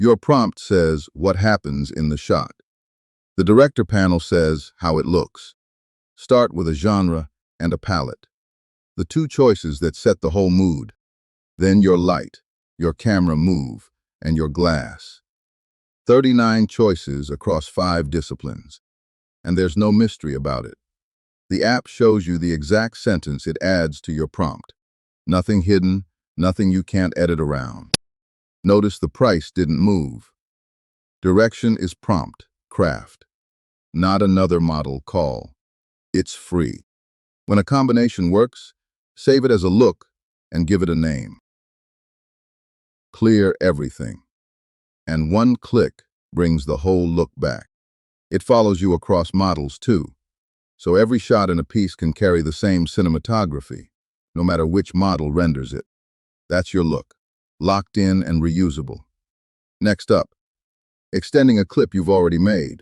Your prompt says what happens in the shot. The director panel says how it looks. Start with a genre and a palette, the two choices that set the whole mood. Then your light, your camera move, and your glass. 39 choices across 5 disciplines. And there's no mystery about it. The app shows you the exact sentence it adds to your prompt. Nothing hidden, nothing you can't edit around. Notice the price didn't move. Direction is prompt, craft, not another model call. It's free. When a combination works, save it as a look and give it a name. Clear everything. And one click brings the whole look back. It follows you across models too, so every shot in a piece can carry the same cinematography, no matter which model renders it. That's your look, locked in and reusable. Next up, extending a clip you've already made.